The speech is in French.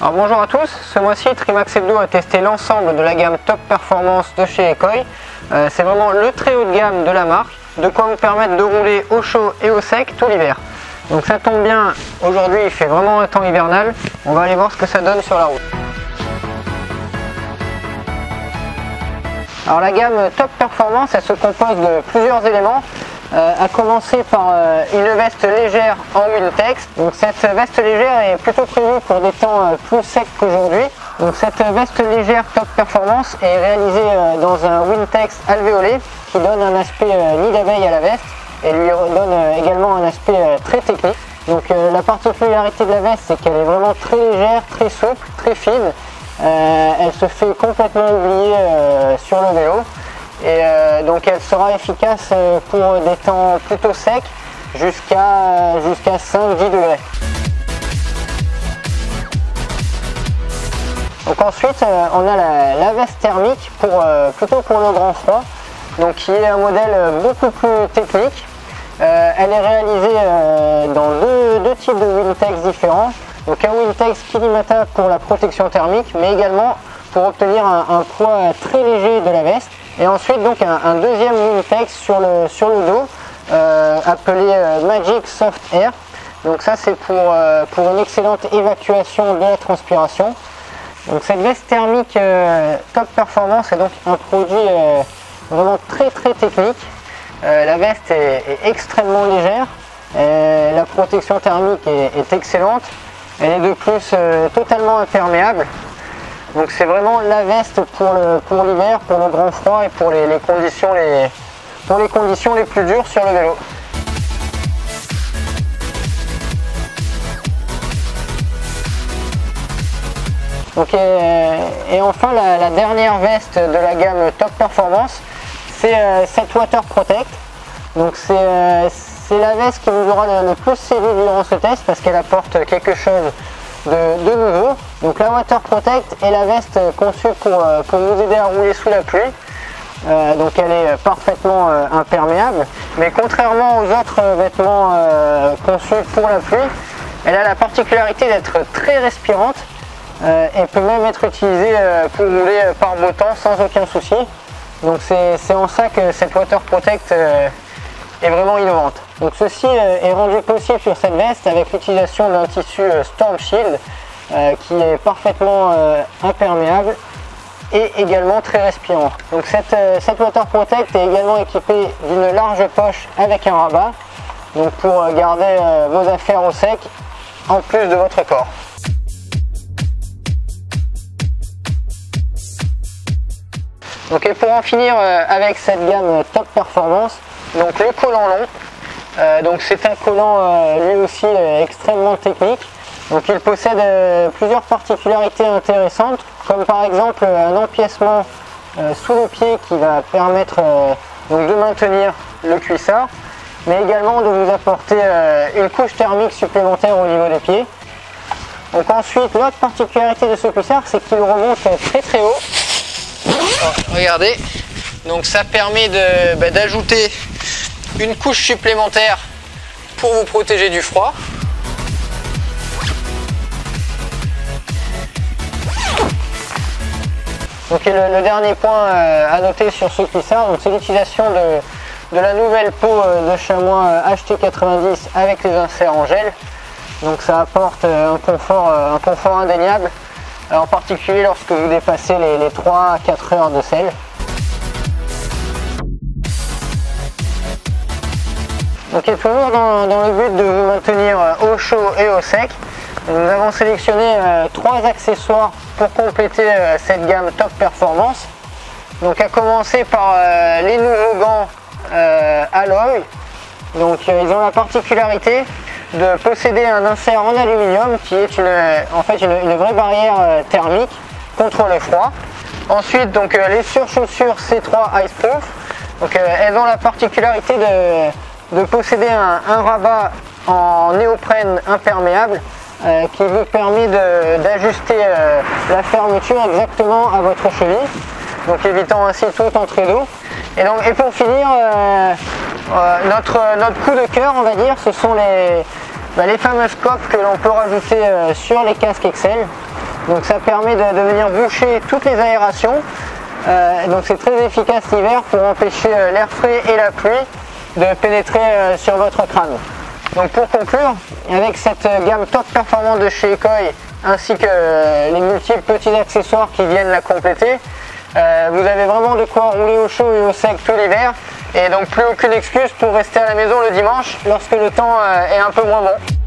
Alors bonjour à tous, ce mois-ci Trimax Hebdo a testé l'ensemble de la gamme Top Performance de chez Ekoi. C'est vraiment le très haut de gamme de la marque, de quoi vous permettre de rouler au chaud et au sec tout l'hiver. Donc ça tombe bien, aujourd'hui il fait vraiment un temps hivernal, on va aller voir ce que ça donne sur la route. Alors la gamme Top Performance, elle se compose de plusieurs éléments. À commencer par une veste légère en Wintex. Donc cette veste légère est plutôt prévue pour des temps plus secs qu'aujourd'hui. Donc cette veste légère Top Performance est réalisée dans un Wintex alvéolé qui donne un aspect nid d'abeille à la veste et lui donne également un aspect très technique. Donc la particularité de la veste, c'est qu'elle est vraiment très légère, très souple, très fine. Elle se fait complètement oublier sur le vélo. Et donc elle sera efficace pour des temps plutôt secs jusqu'à 5-10 degrés. Donc ensuite on a la veste thermique plutôt pour le grand froid, donc qui est un modèle beaucoup plus technique. Elle est réalisée dans deux types de Wintex différents. Donc un Wintex Kilimata pour la protection thermique, mais également pour obtenir un poids très léger de la veste. Et ensuite donc un deuxième Wintex sur le dos appelé Magic Soft Air. Donc ça c'est pour une excellente évacuation de la transpiration. Donc cette veste thermique Top Performance est donc un produit vraiment très technique. La veste est extrêmement légère, la protection thermique est excellente, elle est de plus totalement imperméable. Donc c'est vraiment la veste pour l'hiver, pour le grand froid et pour les conditions les plus dures sur le vélo. Donc et enfin la dernière veste de la gamme Top Performance, c'est cette Water Protect. Donc c'est la veste qui nous aura le plus séduit durant ce test parce qu'elle apporte quelque chose de nouveau. Donc la Water Protect est la veste conçue pour vous aider à rouler sous la pluie. Donc elle est parfaitement imperméable, mais contrairement aux autres vêtements conçus pour la pluie, elle a la particularité d'être très respirante et peut même être utilisée pour rouler par beau temps sans aucun souci. Donc c'est en ça que cette Water Protect est vraiment innovante. Donc ceci est rendu possible sur cette veste avec l'utilisation d'un tissu Storm Shield qui est parfaitement imperméable et également très respirant. Donc cette Water Protect est également équipée d'une large poche avec un rabat, donc pour garder vos affaires au sec en plus de votre corps. Donc et pour en finir avec cette gamme Top Performance, donc le collant long. Donc c'est un collant lui aussi extrêmement technique. Donc il possède plusieurs particularités intéressantes, comme par exemple un empiècement sous le pied qui va permettre donc de maintenir le cuissard, mais également de vous apporter une couche thermique supplémentaire au niveau des pieds. Donc ensuite, l'autre particularité de ce cuissard, c'est qu'il remonte très haut. Alors, regardez, donc ça permet d'ajouter une couche supplémentaire pour vous protéger du froid. Donc le dernier point à noter sur ce cuissard, c'est l'utilisation de la nouvelle peau de chamois HT90 avec les inserts en gel. Donc ça apporte un confort indéniable, en particulier lorsque vous dépassez les 3 à 4 heures de selle. Donc toujours dans le but de vous maintenir au chaud et au sec, nous avons sélectionné 3 accessoires pour compléter cette gamme Top Performance. Donc à commencer par les nouveaux gants Alloy. Donc ils ont la particularité de posséder un insert en aluminium qui est en fait une vraie barrière thermique contre le froid. Ensuite donc les surchaussures C3 Iceproof. Donc elles ont la particularité de posséder un rabat en néoprène imperméable qui vous permet d'ajuster la fermeture exactement à votre cheville, donc évitant ainsi toute entrée d'eau. Et pour finir, notre coup de cœur, on va dire, ce sont les fameuses coques que l'on peut rajouter sur les casques Excel. Donc ça permet de venir boucher toutes les aérations. Donc c'est très efficace l'hiver pour empêcher l'air frais et la pluie de pénétrer sur votre crâne. Donc pour conclure, avec cette gamme top performance de chez Ekoi ainsi que les multiples petits accessoires qui viennent la compléter, vous avez vraiment de quoi rouler au chaud et au sec tout l'hiver, et donc plus aucune excuse pour rester à la maison le dimanche lorsque le temps est un peu moins bon.